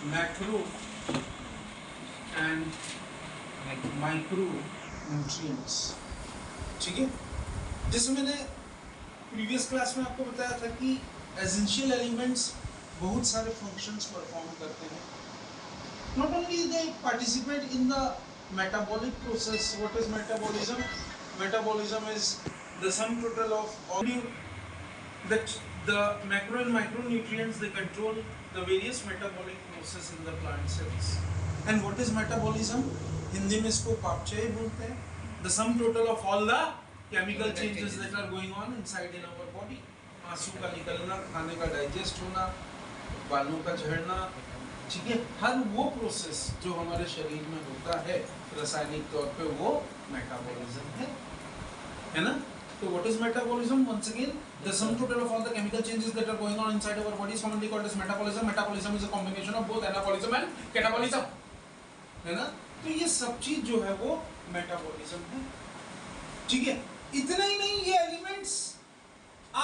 Macro and micro nutrients. ठीक है, जैसे मैंने प्रीवियस क्लास में आपको बताया था कि एसेंशियल एलिमेंट्स बहुत सारे फंक्शंस परफॉर्म करते हैं। Not only they participate in the metabolic process. What is metabolism? Metabolism is the sum total of all that the macro and micronutrients, they control the various metabolic process in the plant cells. And what is metabolism? Hindi में इसको पापचय बोलते हैं। The sum total of all the chemical changes that are going on inside in our body. आंसू का निकलना, खाने का digest होना, बालों का झड़ना, ठीक है, हर वो प्रोसेस जो हमारे शरीर में होता है रासायनिक तौर पे, वो मेटाबॉलिज्म है ना? So what is metabolism? Once again, the sum total of all the chemical changes that are going on inside our body is commonly called as metabolism. Metabolism is a combination of both anabolism and catabolism, है ना? तो ये सब चीज जो है वो metabolism है। ठीक है, इतना ही नहीं, ये एलिमेंट्स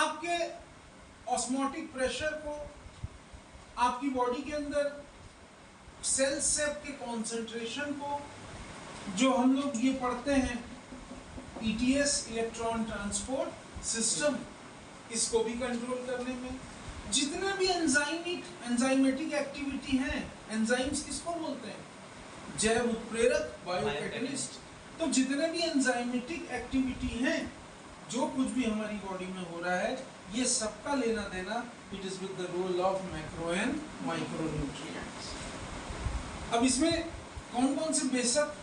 आपके ऑस्मोटिक प्रेशर को, आपकी बॉडी के अंदर सेल से के कॉन्सेंट्रेशन को, जो हम लोग ये पढ़ते हैं ETS, इलेक्ट्रॉन ट्रांसपोर्ट सिस्टम, इसको भी कंट्रोल करने में, जितने भी एंजाइमेटिक एक्टिविटी हैं, एंजाइम्स किसको बोलते हैं? जैव उत्प्रेरक, बायोकैटलिस्ट। तो जितने भी एंजाइमेटिक एक्टिविटी हैं, जो कुछ भी हमारी बॉडी में हो रहा है, ये सबका लेना देना it is with the role of macro and micro nutrients. अब इसमें कौन कौन से बेसिक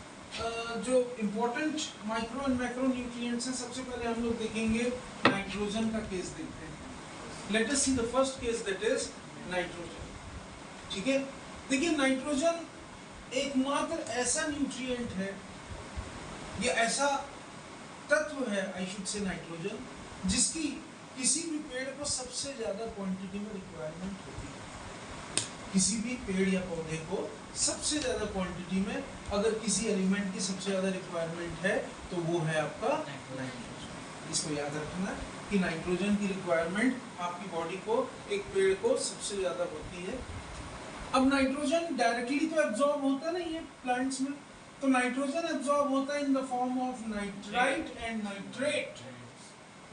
जो important micro and macro nutrients हैं, सबसे पहले हम लोग देखेंगे नाइट्रोजन का केस देखते हैं। Let us see the first case, that is nitrogen. ठीक है, देखिए नाइट्रोजन एकमात्र ऐसा न्यूट्रिएंट है, या ऐसा तत्व है, आई शुड से, नाइट्रोजन, जिसकी किसी भी पेड़ को सबसे ज्यादा क्वांटिटी में रिक्वायरमेंट होती है। किसी भी पेड़ या पौधे को सबसे ज्यादा क्वांटिटी में अगर किसी एलिमेंट की सबसे ज्यादा रिक्वायरमेंट है तो वो है आपका नाइट्रोजन। इसको याद रखना कि नाइट्रोजन की रिक्वायरमेंट आपकी बॉडी को, एक पेड़ को सबसे ज्यादा होती है। अब नाइट्रोजन डायरेक्टली तो एब्जॉर्ब होता नहीं है प्लांट्स में, तो नाइट्रोजन एब्जॉर्ब होता है इन the form of nitrite and nitrate.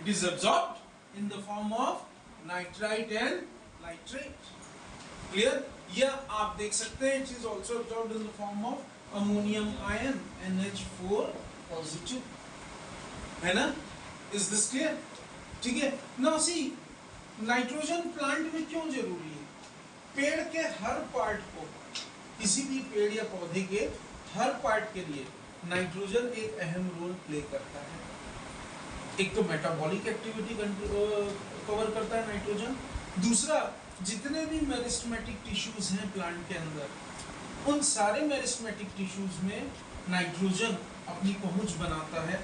It is absorbed in the form of nitrite and nitrate. Clear? या आप देख सकते हैं, it is also absorbed in the form of ammonium ion NH4 positive, है ना? Is this clear? ठीक है, now see, nitrogen plant में क्यों जरूरी है? पेड़ के हर पार्ट को, किसी भी पेड़ या पौधे के हर पार्ट के लिए नाइट्रोजन एक अहम रोल प्ले करता है। एक तो मेटाबॉलिक एक्टिविटी कवर करता है नाइट्रोजन, दूसरा जितने भी मेरिस्टेमेटिक टिश्यूज हैं प्लांट के अंदर, उन सारे मेरिस्टेमेटिक टिश्यूज में नाइट्रोजन अपनी पहुंच बनाता है,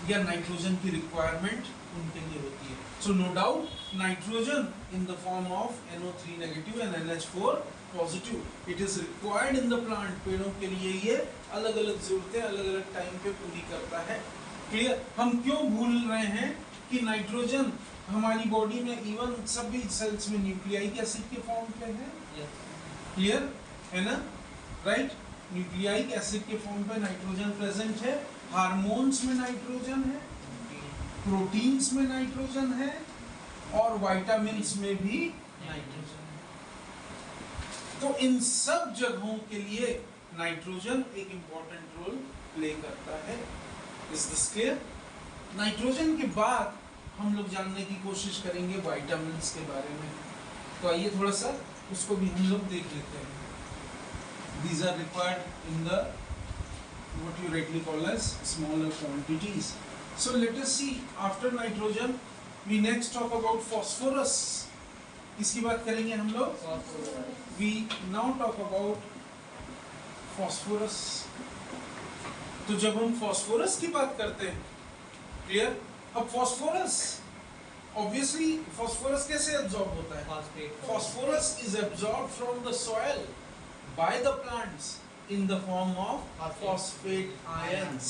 या नाइट्रोजन की रिक्वायरमेंट उनके लिए होती है। So no doubt nitrogen in the form of NO3 negative and NH4 positive, it is required in the plant. पेड़ों के लिए ये अलग अलग जरूरतें अलग अलग टाइम पे पूरी करता है। क्लियर? हम क्यों भूल रहे हैं कि नाइट्रोजन हमारी बॉडी में इवन सभी सेल्स में न्यूक्लियाइक एसिड के फॉर्म पे है। क्लियर है ना? राइट, न्यूक्लियाइक एसिड के फॉर्म पे नाइट्रोजन प्रेजेंट है। हार्मोन्स में नाइट्रोजन है, प्रोटीन्स में नाइट्रोजन है, और विटामिन्स में भी नाइट्रोजन है। तो इन सब जगहों के लिए नाइट्रोजन एक इंपॉर्टेंट रोल प्ले करता है। Is this clear? नाइट्रोजन के बाद हम लोग जानने की कोशिश करेंगे विटामिन्स के बारे में। तो आइए थोड़ा सा उसको भी हम लोग देख लेते हैं। These are required in the what you rightly call as smaller quantities. So let us see, after nitrogen we next talk about phosphorus. इसकी बात करेंगे हम लोग। We now talk about phosphorus. तो जब हम phosphorus की बात करते हैं, क्लियर? अब phosphorus obviously phosphorus कैसे absorb होता है? Phosphorus is absorbed from the soil by the plants in the form of phosphate ions.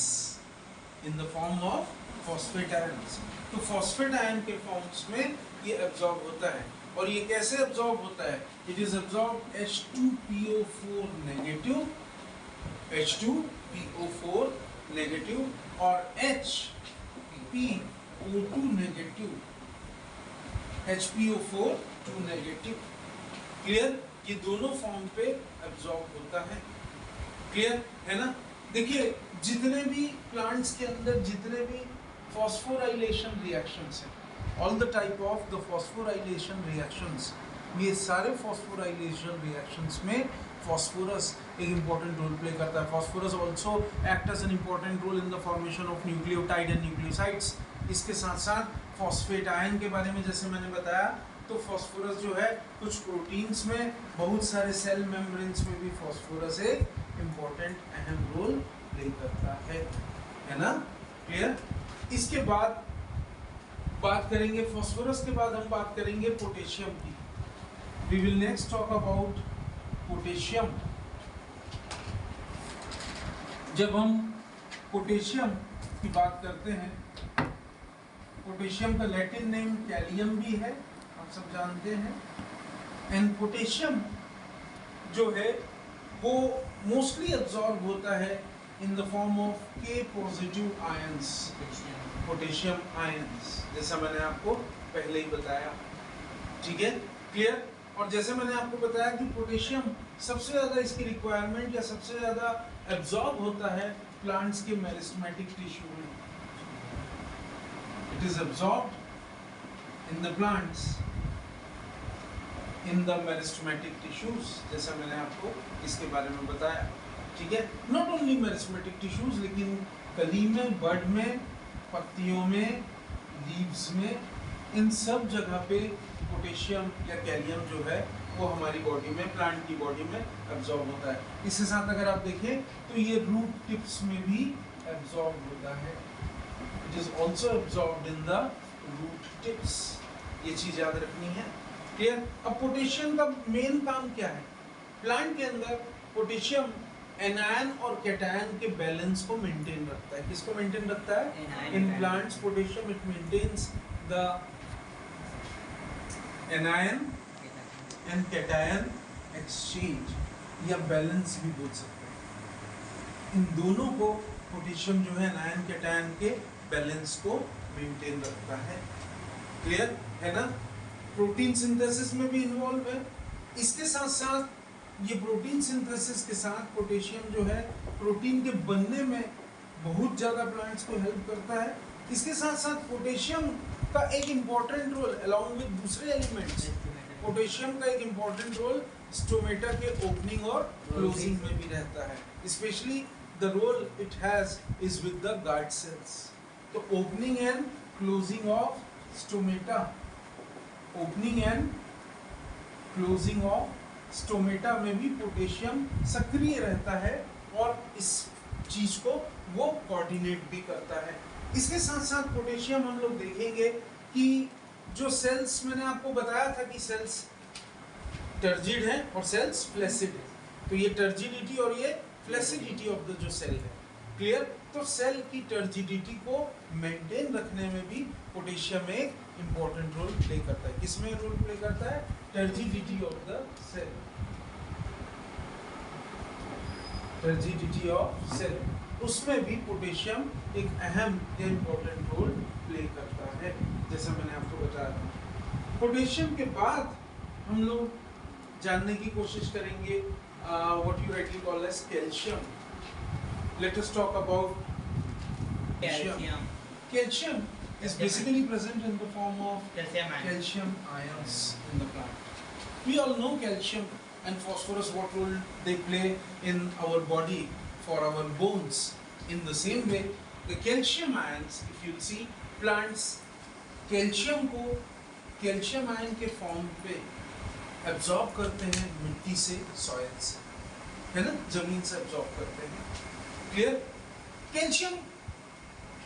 In the form of phosphate ions. तो phosphate ion के फॉर्म्स में ये absorb होता है। और ये कैसे एब्जॉर्ब होता है? It is absorb H2PO4 negative, H2PO4 negative और HPO2 negative, HPO4 2 negative. Clear? ये दोनों फॉर्म पे एब्जॉर्ब होता है। क्लियर है ना? देखिए जितने भी प्लांट्स के अंदर जितने भी फॉस्फोराइलेशन रिएक्शंस हैं, all the type of the phosphorylation reactions, ये सारे फॉस्फोराइलेशन रिएक्शंस में फॉस्फोरस एक इंपॉर्टेंट रोल प्ले करता है। Phosphorus also act as an important role in the formation of nucleotide and nucleosides. इसके साथ साथ फॉस्फेट आयन के बारे में जैसे मैंने बताया, तो फॉस्फोरस जो है कुछ प्रोटीन्स में, बहुत सारे सेल मेम्ब्रेन्स में भी फॉस्फोरस एक इंपॉर्टेंट अहम रोल प्ले करता है ना? क्लियर? इसके बाद बात करेंगे फॉस्फोरस के बाद हम बात करेंगे पोटेशियम की। We will next talk about potassium. जब हम पोटेशियम की बात करते हैं, पोटेशियम का लैटिन नेम कैलियम भी है, आप सब जानते हैं। एंड पोटेशियम जो है वो मोस्टली एब्जॉर्ब होता है इन the form of K positive ions, potassium ions, जैसा मैंने आपको पहले ही बताया। ठीक है? क्लियर? और जैसे मैंने आपको बताया कि पोटेशियम सबसे ज़्यादा इसकी रिक्वायरमेंट या सबसे ज़्यादा एब्जॉर्ब होता है प्लांट्स के मेरिस्टेमेटिक टिश्यू में। It is absorbed in the plants in the meristematic tissues, जैसा मैंने आपको इसके बारे में बताया। ठीक है? नॉट ओनली मेरिस्टेमेटिक टिश्यूज, लेकिन कली में, बड में, पत्तियों में, लीव्स में, इन सब जगह पे पोटेशियम या कैलियम जो है वो हमारी बॉडी में, प्लांट की बॉडी में एब्जॉर्ब होता है। इसके साथ अगर आप देखें तो ये रूट टिप्स में भी एब्जॉर्ब होता है। It is also absorbed in the root tips. ये चीज याद रखनी है। क्लियर? अब पोटेशियम का मेन काम क्या है? प्लांट के अंदर पोटेशियम एनायन और कैटायन के बैलेंस को मेंटेन रखता है। किसको मेंटेन रखता है? In plants potassium it maintains the anion and cation exchange, या बैलेंस भी बोल सकते हैं। इन दोनों को पोटेशियम जो है एनायन कैटायन के बैलेंस को मेंटेन रखता है। क्लियर है ना? प्रोटीन सिंथेसिस में भी इन्वॉल्व है। इसके साथ साथ ये प्रोटीन सिंथेसिस के साथ पोटेशियम जो है प्रोटीन के बनने में बहुत ज़्यादा प्लांट्स को हेल्प करता है। इसके साथ साथ पोटेशियम का एक इम्पॉर्टेंट रोल अलॉन्ग विद दूसरे एलिमेंट्स, पोटेशियम का एक इम्पॉर्टेंट रोल स्टोमेटा के ओपनिंग और क्लोजिंग में भी रहता है। Specially the role it has is with the guard cells. तो opening and closing of stomata, opening and closing of stomata में भी पोटेशियम सक्रिय रहता है और इस चीज को वो कोऑर्डिनेट भी करता है। इसके साथ साथ पोटेशियम हम लोग देखेंगे कि जो सेल्स, मैंने आपको बताया था कि सेल्स टर्जिड है और सेल्स फ्लैसिड है, तो ये टर्जिडिटी और ये फ्लैसिडिटी ऑफ द जो सेल है। क्लियर? तो सेल की टर्जिडिटी को मेंटेन रखने में भी पोटेशियम एक इंपॉर्टेंट रोल प्ले करता है। किसमें रोल प्ले करता है? Turgidity of the cell, turgidity of cell, उसमें भी पोटेशियम एक अहम या इंपॉर्टेंट रोल प्ले करता है, जैसा मैंने आपको बताया था। पोटेशियम के बाद हम लोग जानने की कोशिश करेंगे what you rightly call as calcium. Let us talk about calcium. Calcium is basically present in the form of calcium ions in the plant. We all know calcium and phosphorus, what role they play in our body for our bones. In the same way, the calcium ions, if you see, plants calcium को calcium ion के form पे absorb करते हैं मिट्टी से, soil से, है ना? जमीन से absorb करते हैं। क्लियर? कैल्शियम,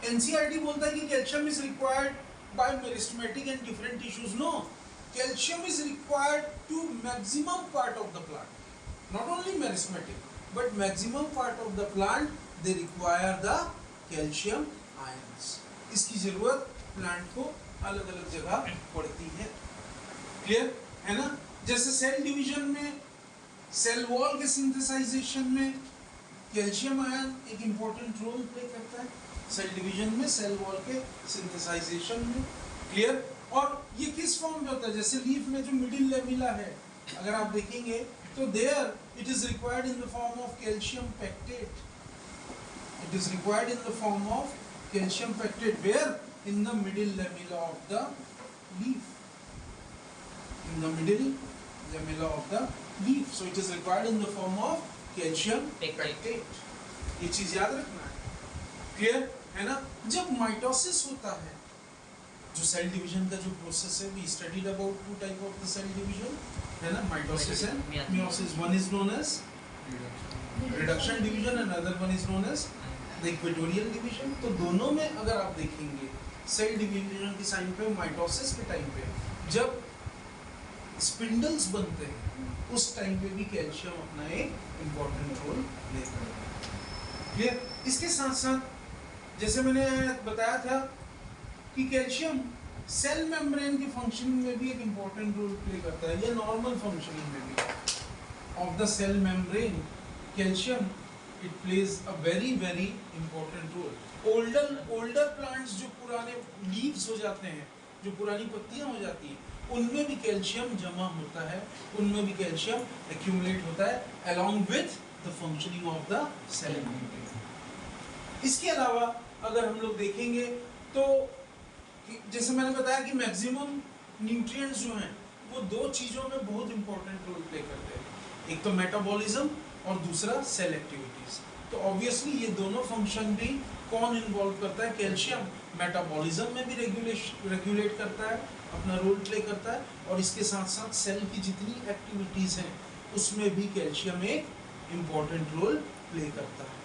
एनसीईआरटी बोलता है कि calcium is required by meristematic and different tissues. No, calcium is required to maximum part of the plant, not only meristematic but maximum part of the plant they require the calcium ions. इसकी जरूरत plant को अलग अलग जगह पड़ती है। Clear है ना? जैसे सेल डिवीजन में, सेल वॉल के सिंथेसाइजेशन में कैल्शियम आयन एक इंपॉर्टेंट रोल प्ले करता है, सेल डिवीजन में, सेल वॉल के सिंथेसाइजेशन में। क्लियर? और ये किस फॉर्म में होता है? जैसे लीफ में जो मिडिल लेमिला है, अगर आप देखेंगे तो there it is required in the form of calcium pectate. It is required in the form of calcium pectate where in the middle lamella of the leaf, in the middle lamella of the leaf, so it is required in the form of calcium pectate। ये चीज याद रखना है। Clear है ना? जब mitosis होता है, जो सेल डिवीजन का जो प्रोसेस है, we studied about two type of the cell division, है ना, mitosis and meiosis. One is known as reduction division and other one is known as the equatorial division. तो दोनों में अगर आप देखेंगे सेल डिवीजन के टाइम पे, माइटोसिस के टाइम पे जब स्पिंडल्स बनते हैं, उस टाइम पे भी कैल्शियम अपना एक इम्पोर्टेंट रोल लेता है। क्लियर? इसके साथ साथ जैसे मैंने बताया था कि कैल्शियम सेल मेम्ब्रेन की फंक्शनिंग में भी एक इम्पोर्टेंट रोल प्ले करता है, या नॉर्मल फंक्शनिंग में भी of the cell membrane, calcium it plays a very very important role. Older plants जो पुराने लीव्स हो जाते हैं, जो पुरानी पत्तियां हो जाती हैं, उनमें भी कैल्शियम जमा होता है, उनमें भी कैल्शियम एक्यूमुलेट होता है along with the functioning of the cell membrane। इसके अलावा अगर हम लोग देखेंगे तो जैसे मैंने बताया कि मैक्सिमम न्यूट्रिएंट्स जो हैं वो दो चीज़ों में बहुत इंपॉर्टेंट रोल प्ले करते हैं, एक तो मेटाबॉलिज्म और दूसरा सेल एक्टिविटीज। तो ऑब्वियसली ये दोनों फंक्शन भी कौन इन्वॉल्व करता है? कैल्शियम मेटाबॉलिज्म में भी रेगुलेट करता है, अपना रोल प्ले करता है, और इसके साथ साथ सेल की जितनी एक्टिविटीज हैं उसमें भी कैल्शियम एक इम्पॉर्टेंट रोल प्ले करता है।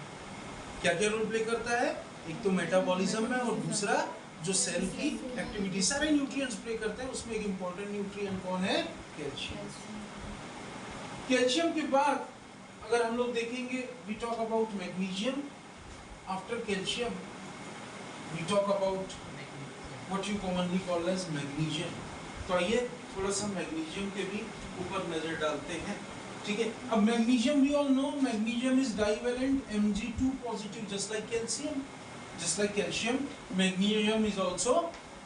क्या क्या रोल प्ले करता है? एक तो मेटाबॉलिज्म में, और दूसरा जो सेल की एक्टिविटी, सारे न्यूट्रिएंट्स प्ले करते हैं, उसमें एक इम्पॉर्टेंट न्यूट्रिएंट कौन है? कैल्शियम। कैल्शियम के बाद अगर हम लोग देखेंगे, we talk about magnesium. After calcium we talk about what you commonly call as magnesium. तो आइए थोड़ा सा मैग्नीशियम के भी ऊपर नजर डालते हैं। ठीक है, अब magnesium we all know magnesium is divalent Mg2 positive, just like calcium. Just like calcium, magnesium is also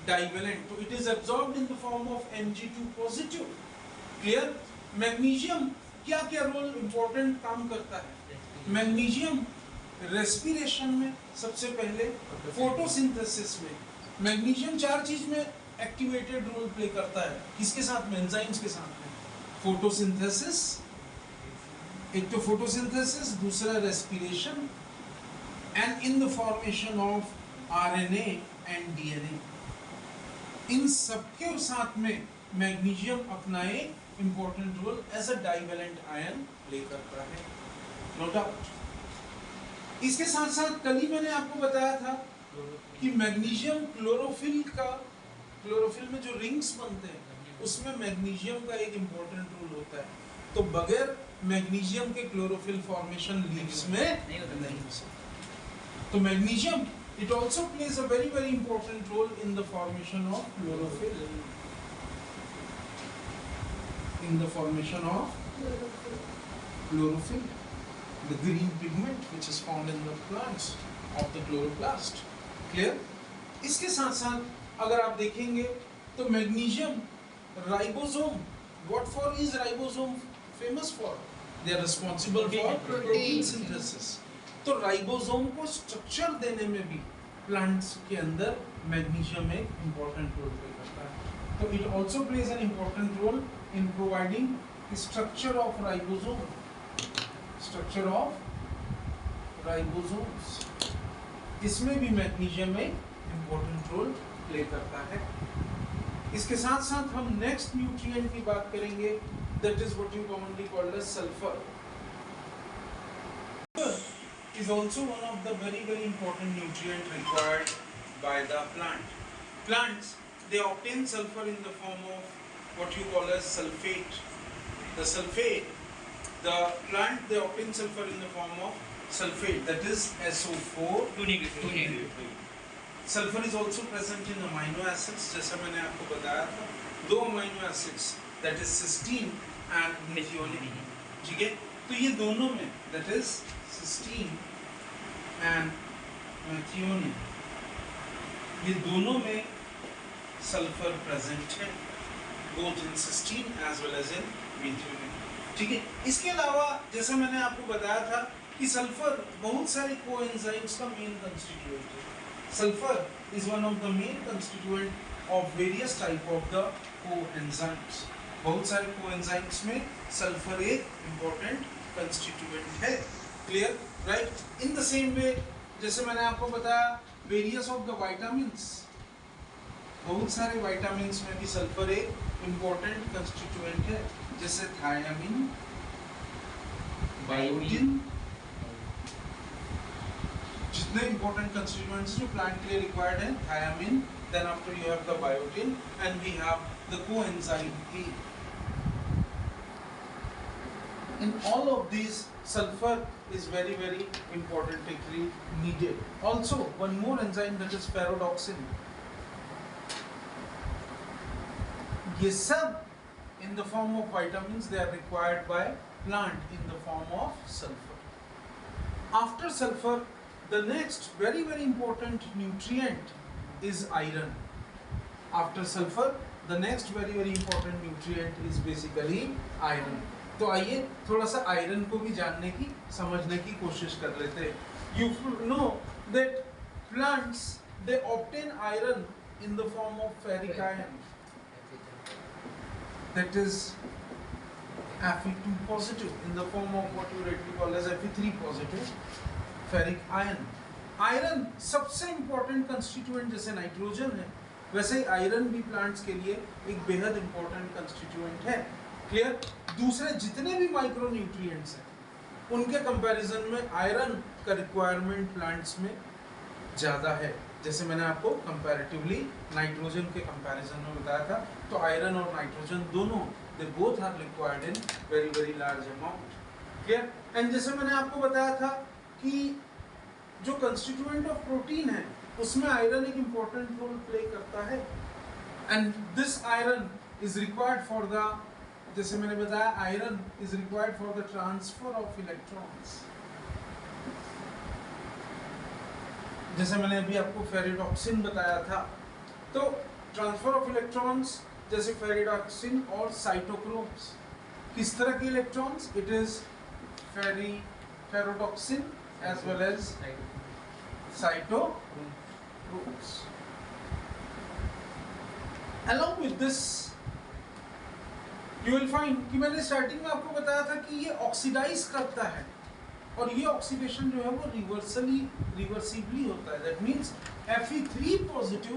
divalent. So it is absorbed in the form of Mg2 positive. Clear? Magnesium क्या क्या role important काम करता है? Magnesium respiration में सबसे पहले, photosynthesis में। Magnesium चार चीज में एक्टिवेटेड रोल प्ले करता है, किसके साथ में? एंजाइम्स के साथ में। फोटोसिंथेसिस, एक तो फोटोसिंथेसिस, दूसरा respiration, and in the formation of RNA and DNA। इन सबके साथ में मैग्नीशियम अपना एक important role as a divalent ion play करता है, नो डाउट। इसके साथ साथ कल ही मैंने आपको बताया था कि मैग्नीशियम क्लोरोफिल में जो रिंग्स बनते हैं उसमें मैग्नीशियम का एक इम्पोर्टेंट रोल होता है। तो बगैर मैग्नीशियम के क्लोरोफिल फॉर्मेशन लीव्स में नहीं हो सकता। तो magnesium it also plays a very very important role in the formation of chlorophyll, in the formation of chlorophyll, the green pigment which is found in the plants of the chloroplast। Clear? इसके साथ साथ अगर आप देखेंगे तो magnesium ribosome, what for is ribosome famous for? They are responsible for protein synthesis। तो ribosome को structure देने में भी प्लांट्स के अंदर मैग्नीशियम एक इम्पोर्टेंट रोल प्ले करता है। तो it also plays an important role in providing structure of ribosome, structure of ribosomes, इसमें भी मैग्नीशियम एक इम्पोर्टेंट रोल प्ले करता है। इसके साथ साथ हम नेक्स्ट न्यूट्रिएंट की बात करेंगे, that is what you commonly called as sulphur. Is also one of the very very important nutrient required by the plant. Plants, they obtain sulfur in the form of what you call as sulfate. The sulfate, the plant they obtain sulfur in the form of sulfate, that is SO4 2-. Sulfur is also present in amino acids, जैसा मैंने आपको बताया था, दो amino acids that is cysteine and methionine, ठीक है। तो ये दोनों में that is cysteine and methionine, ये दोनों में सल्फर प्रेजेंट है, both in cysteine as well as in methionine, ठीक है। इसके अलावा जैसे मैंने आपको बताया था कि सल्फर बहुत सारे कोएंजाइम्स का मेन कंस्टिट्यूएंट है। Sulphur is one of the main constituent of various type of the coenzymes. बहुत सारे कोएंजाइम्स में सल्फर एक इंपॉर्टेंट कंस्टिट्यूएंट है। Clear, right. In the same वे जैसे मैंने आपको बताया वेरियस ऑफ द विटामिन्स, बहुत सारे विटामिन्स में भी सल्फर एक इंपॉर्टेंट कंस्टिट्यूएंट है, जैसे थायामिन, बायोटिन, जितने इंपॉर्टेंट कंस्टिट्यूएंट्स जो प्लांट के लिए रिक्वायर्ड है, thiamine, then after you have the biotin and we have the coenzyme A. In all of these, sulfur is very very importantly needed. Also, one more enzyme that is ferredoxin. ये सब in the form of vitamins, they are required by plant in the form of sulfur. After sulfur, the next very very important nutrient is iron. After sulfur, the next very very important nutrient is basically iron. तो आइए थोड़ा सा iron को भी जानने की, समझने की कोशिश कर लेते हैं. You know that plants they obtain iron in the form of ferric iron. That is Fe2 positive in the form of what you rightly call as Fe3 positive ferric iron. Iron सबसे important constituent जैसे nitrogen है, वैसे ही iron भी plants के लिए एक बेहद important constituent है. क्लियर. दूसरे जितने भी माइक्रो न्यूट्रिएंट्स हैं उनके कंपैरिजन में आयरन का रिक्वायरमेंट प्लांट्स में ज़्यादा है. जैसे मैंने आपको कंपैरेटिवली नाइट्रोजन के कंपैरिजन में बताया था, तो आयरन और नाइट्रोजन दोनों they both are required in very very large amount. Clear. And जैसे मैंने आपको बताया था कि जो कंस्टिट्यूएंट ऑफ प्रोटीन है उसमें आयरन एक इम्पोर्टेंट रोल प्ले करता है. And this iron is required for the, जैसे मैंने बताया iron is required for the transfer of electrons. जैसे मैंने अभी आपको फेरिडॉक्सिन बताया था, तो ट्रांसफर ऑफ इलेक्ट्रॉन्स जैसे फेरिडॉक्सिन और साइटोक्रोम्स, किस तरह के electrons? It is ferredoxin as well as cytochromes. Along with this, you will find कि मैंने स्टार्टिंग में आपको बताया था कि ये ऑक्सीडाइज करता है, और ये ऑक्सीडेशन जो है वो रिवर्सिबली होता है. That means Fe3 positive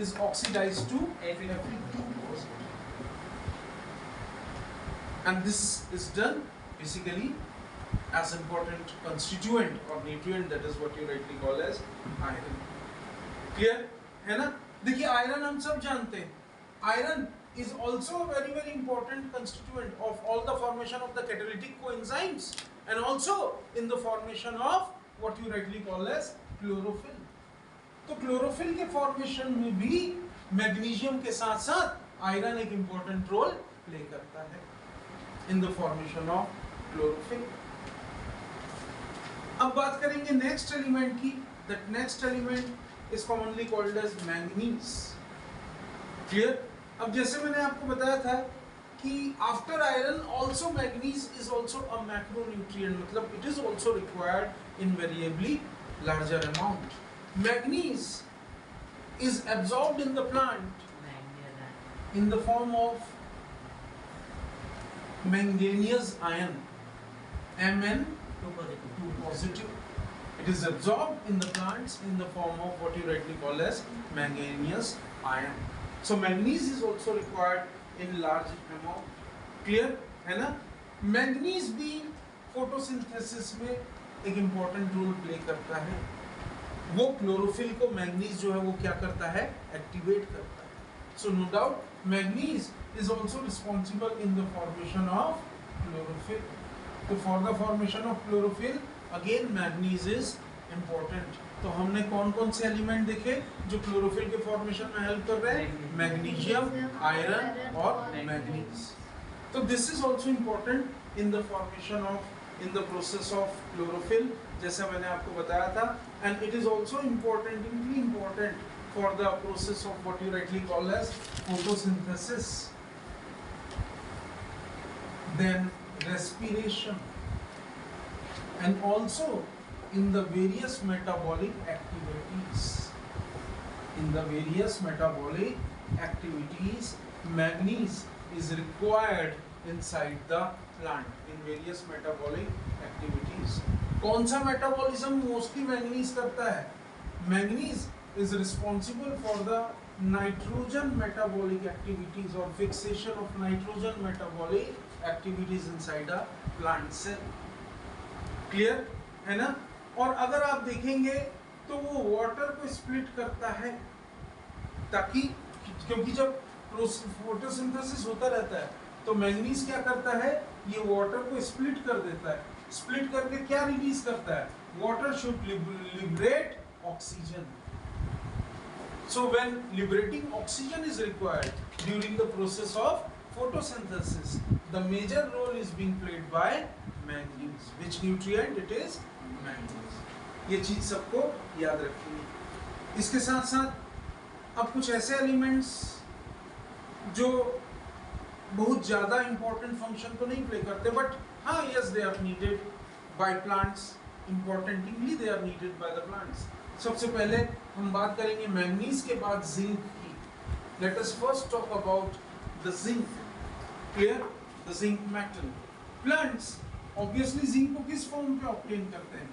is oxidised to Fe2 positive, and this is done basically as important constituent or nutrient, that is what you rightly call as iron. Clear है ना. देखिए आयरन हम सब जानते हैं, iron is also a very very important constituent of all the formation of the catalytic coenzymes and also in the formation of what you rightly call as chlorophyll. तो chlorophyll के formation में भी magnesium के साथ साथ iron एक important role play करता है in the formation of chlorophyll. अब बात करेंगे नेक्स्ट एलिमेंट की. That next element is commonly called as manganese. Clear. अब जैसे मैंने आपको बताया था कि after iron also manganese is also a macronutrient, मतलब it is also required in variably larger amount. Manganese is absorbed in the plant in the form of manganese ion Mn2 positive. It is absorbed in the plants in the form of what you rightly call as manganese ion. So manganese is also required in large amount. Clear है ना. Manganese भी photosynthesis में एक important role play करता है. वो chlorophyll को manganese जो है वो क्या करता है? एक्टिवेट करता है. So no doubt manganese is also responsible in the formation of chlorophyll. So for the formation of chlorophyll, again manganese is important. तो हमने कौन कौन से एलिमेंट देखे जो क्लोरोफिल के फॉर्मेशन में हेल्प कर रहे हैं? मैग्नीशियम, आयरन और मैग्नीज। तो this is also important in the formation of, in the process of chlorophyll, जैसा मैंने आपको बताया था। And it is also important for the process of what you rightly call as photosynthesis, then respiration, and also in the various metabolic activities. In the various metabolic activities, manganese is required inside the plant. In various metabolic activities, कौन सा metabolism mostly manganese करता है? Manganese is responsible for the nitrogen metabolic activities or fixation of nitrogen metabolic activities inside a plant cell. Clear है ना? और अगर आप देखेंगे तो वो वाटर को स्प्लिट करता है, ताकि क्योंकि जब फोटोसिंथेसिस होता रहता है तो मैंगनीज क्या करता है? ये वाटर को स्प्लिट कर देता है। स्प्लिट करके क्या रिलीज करता है? Water should liberate oxygen. So when liberating oxygen is required during the process of photosynthesis, the major role is being played by manganese. Which nutrient it is? Manganese. ये चीज सबको याद रखनी है। इसके साथ साथ अब कुछ ऐसे एलिमेंट्स जो बहुत ज़्यादा इम्पोर्टेंट फंक्शन तो नहीं प्ले करते, बट हाँ, yes, they are needed by plants. Importantly they are needed by the plants. सबसे पहले हम बात करेंगे मैंगनीज के बाद जिंक की. Let us first talk about the zinc. Clear? The zinc metal. Plants obviously zinc को किस फॉर्म पे ऑब्टेन करते हैं?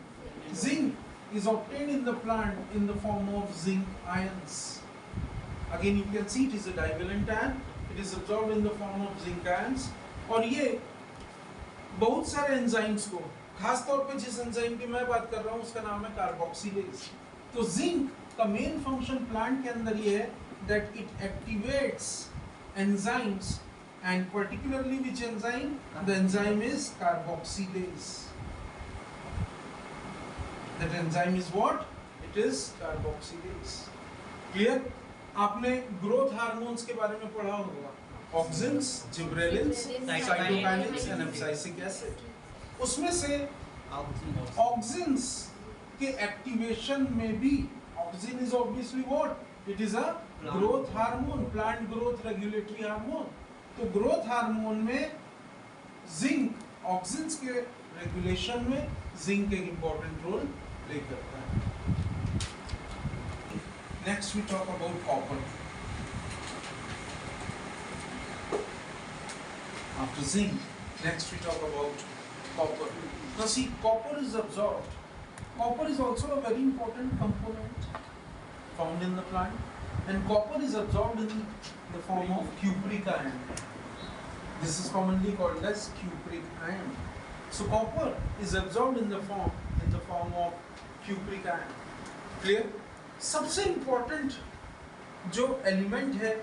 Zinc is obtained in the plant in the form of zinc ions. Again you can see it is a divalent ion. It is absorbed in the form of zinc ions. और ये बहुत सारे enzymes को, खास तौर पे जिस enzyme की मैं बात कर रहा हूँ उसका नाम है कार्बोक्सिलेज. तो जिंक का मेन फंक्शन प्लांट के अंदर ये है that it activates enzymes, and particularly which enzyme? The enzyme is carboxylase. That enzyme is what? It is carboxylase. Clear? आपने ग्रोथ हार्मोन्स के बारे में पढ़ा होगा. Auxins, gibberellins, cytokinins and abscisic acid. उसमें से ऑक्सिन्स के एक्टिवेशन में भी, auxin is obviously what? It is a growth hormone, plant growth regulatory hormone. तो ग्रोथ हार्मोन में जिंक, ऑक्सिन्स के रेगुलेशन में जिंक एक इंपॉर्टेंट रोल प्ले करता है. Next we talk about copper. After zinc, next we talk about copper. Now see, copper is absorbed. Copper is also a very important component found in the plant, and copper is absorbed in the form of cupric iron. This is commonly called as cupric iron. So copper is absorbed in the form of cupric iron. Clear? सबसे important जो element है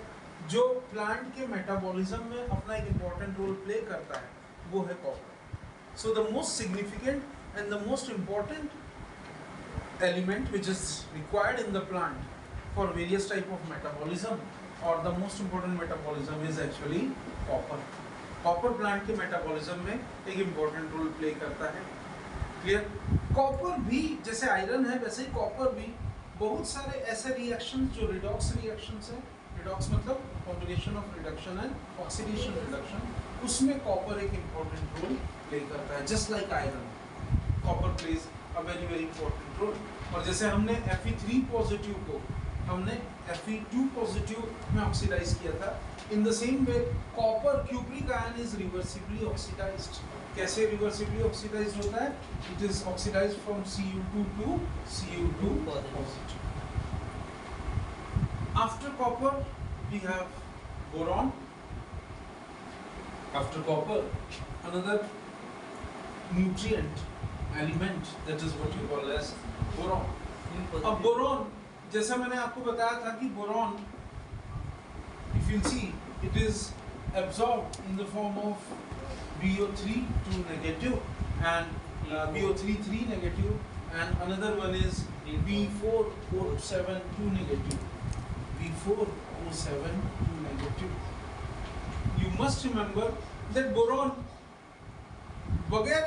जो plant के metabolism में अपना एक important role play करता है, वो है copper. So the most significant and the most important element which is required in the plant for various type of metabolism, और the most important metabolism is actually copper. Copper plant के metabolism में एक important role play करता है. Clear? Copper भी जैसे iron है वैसे ही कॉपर भी बहुत सारे ऐसे रिएक्शन जो रिडॉक्स रिएक्शंस हैं, रिडॉक्स मतलब combination of reduction and oxidation reduction, उसमें कॉपर एक इम्पोर्टेंट रोल प्ले करता है. Just like iron, copper plays a very very important role. और जैसे हमने Fe3 पॉजिटिव को हमने Fe2 पॉजिटिव में ऑक्सीडाइज किया था, in the same way copper cupric ion is reversibly oxidised. कैसे रिवर्सिबली ऑक्सीडाइज्ड होता है? It is oxidised from Cu2 to Cu2 positive. After copper, we have boron. After copper, another nutrient element, that is what you call as boron. अब boron, जैसा मैंने आपको बताया था कि boron, if you see, it is absorbed in the form of BO3 2 negative and BO3 3 negative and another one is V4O7 2 negative. V4O7 2 negative. You must remember that boron, बगैर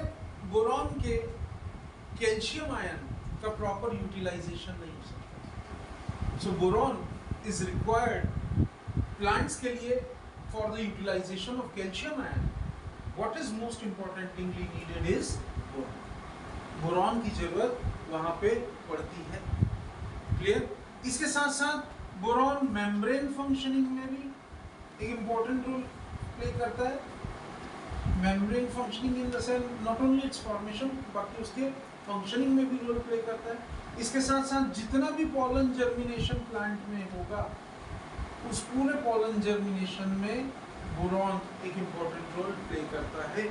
boron के calcium ion का proper utilisation नहीं हो सकता. So boron is required plants के लिए for the utilisation of calcium ion. What is most importantly needed is boron. Boron की जरूरत वहां पे पड़ती है. क्लियर. इसके साथ साथ बोरॉन मेम्ब्रेन फंक्शनिंग में भी एक इंपॉर्टेंट रोल प्ले करता है. Membrane functioning in the cell, not only its formation, बाकी उसके फंक्शनिंग में भी रोल प्ले करता है. इसके साथ साथ जितना भी पॉलन जर्मिनेशन प्लांट में होगा, उस पूरे पॉलन जर्मिनेशन में बोरॉन एक इंपॉर्टेंट रोल प्ले करता है.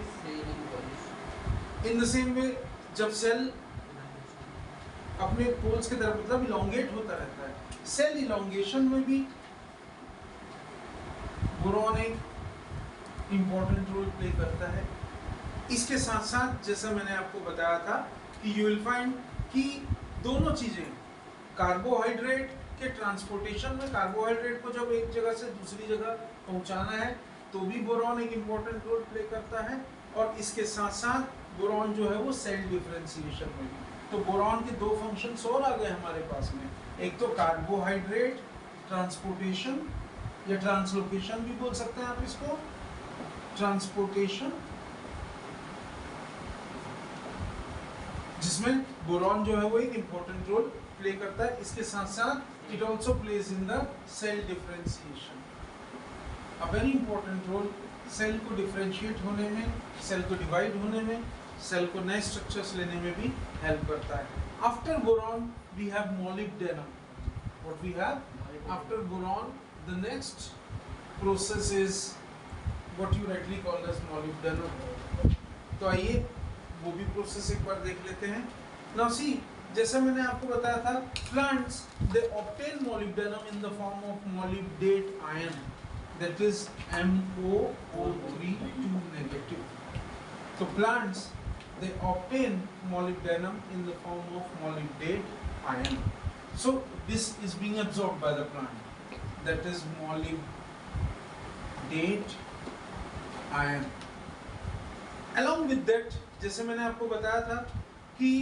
इन द सेम वे जब सेल अपने पोल्स की तरफ मतलब इलोंगेट होता रहता है, सेल इलोंगेशन में भी बोरॉन एक इंपॉर्टेंट रोल प्ले करता है. इसके साथ साथ जैसा मैंने आपको बताया था कि यू विल फाइंड कि दोनों चीजें, कार्बोहाइड्रेट के ट्रांसपोर्टेशन में, कार्बोहाइड्रेट को जब एक जगह से दूसरी जगह पहुंचाना है तो भी बोरॉन एक इंपॉर्टेंट रोल प्ले करता है. और इसके साथ साथ बोरॉन जो है वो सेल डिफरेंशिएशन में भी. तो बोरॉन के दो फंक्शंस और आ गए हमारे पास में. एक तो कार्बोहाइड्रेट ट्रांसपोर्टेशन या ट्रांसलोकेशन भी बोल सकते हैं आप इसको, ट्रांसपोर्टेशन, जिसमें बोरॉन जो है वो एक इंपॉर्टेंट रोल प्ले करता है. इसके साथ साथ it also plays in the cell differentiation, a very important role. Cell को डिफरेंशिएट होने में, सेल को डिवाइड होने में, सेल को नए स्ट्रक्चर्स लेने में भी हेल्प करता है. After boron we have molybdenum. What we have after boron, the next process is what you rightly call as molybdenum. तो आइए वो भी प्रोसेस एक बार देख लेते हैं. नाउ सी, जैसे मैंने आपको बताया था, plants they obtain molybdenum in the form of molybdate ion, that is MoO3 2 negative. So plants they obtain molybdenum in the form of molybdate ion. So this is being absorbed by the plant, that is molybdate ion. Along with that, जैसे मैंने आपको बताया था कि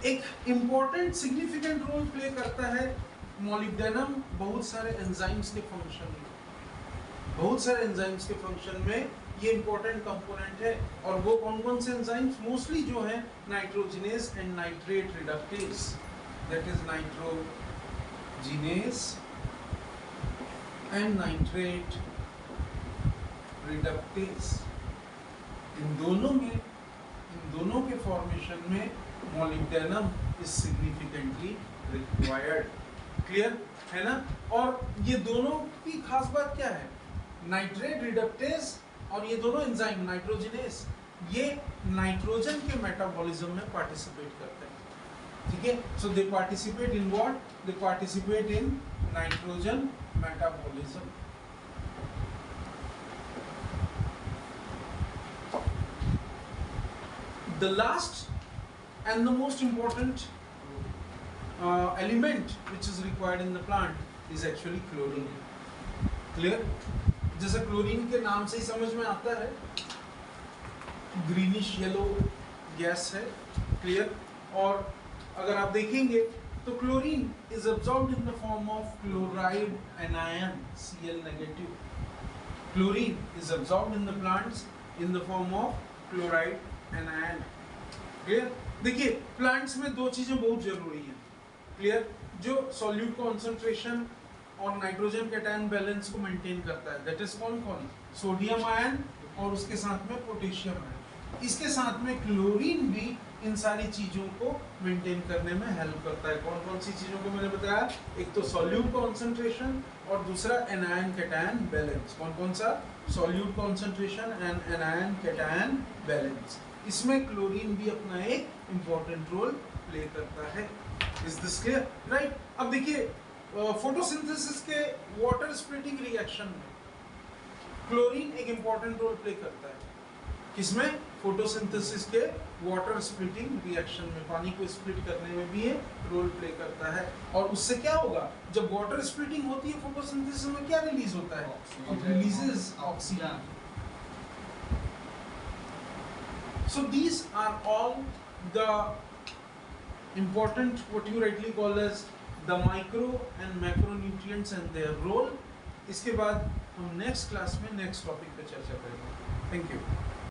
एक important significant role play करता है molybdenum बहुत सारे एंजाइम्स के फंक्शन में. बहुत सारे एंजाइम्स के फंक्शन में ये इंपॉर्टेंट कंपोनेंट है. और वो कौन कौन से एंजाइम्स? मोस्टली जो है nitrogenase and nitrate reductase, that is nitrogenase and nitrate reductase. इन दोनों के फॉर्मेशन में molybdenum is significantly required. Clear है ना. और ये दोनों की खास बात क्या है? नाइट्रेट रिडक्टेज और ये दोनों एंजाइम नाइट्रोजिनेस, ये नाइट्रोजन के मेटाबॉलिज्म में पार्टिसिपेट करते हैं. ठीक है. So they participate in what? They participate in nitrogen metabolism. The last and the most important element which is required in the plant is actually chlorine. Clear? जैसे chlorine के नाम से ही समझ में आता है, ग्रीनिश येलो गैस है. Clear. और अगर आप देखेंगे तो chlorine is absorbed in the form of chloride anion Cl negative. Chlorine is absorbed in the plants in the form of chloride anion. Clear. देखिए, प्लांट्स में दो चीजें बहुत जरूरी हैं. क्लियर. जो सॉल्यूट कॉन्सेंट्रेशन और नाइट्रोजन कैटायन बैलेंस को मेंटेन करता है, दैट इज कौन कौन? सोडियम आयन और उसके साथ में पोटेशियम आयन. इसके साथ में क्लोरीन भी इन सारी चीजों को मेंटेन करने में हेल्प करता है. कौन कौन सी चीजों को मैंने बताया? एक तो सॉल्यूट कॉन्सेंट्रेशन और दूसरा एनायन कैटायन बैलेंस. कौन कौन सा? Solute concentration and anion cation balance. इसमें क्लोरीन भी अपना एक इंपॉर्टेंट रोल प्ले करता है. Is this clear? राइट. अब देखिए, फोटोसिंथेसिस के वाटर स्प्लिटिंग रिएक्शन में क्लोरीन एक इंपॉर्टेंट रोल प्ले करता है. किसमें? फोटोसिंथेसिस के वाटर स्प्लिटिंग रिएक्शन में, पानी को स्प्लिट करने में भी ये रोल प्ले करता है। और उससे क्या होगा, जब वाटर स्प्लिटिंग होती है फोटोसिंथेसिस में क्या रिलीज होता है, it releases oxygen. So these are all the important, what you rightly call as the micro and macronutrients and their role. इसके बाद हम नेक्स्ट क्लास में नेक्स्ट टॉपिक पे चर्चा करेंगे। Thank you.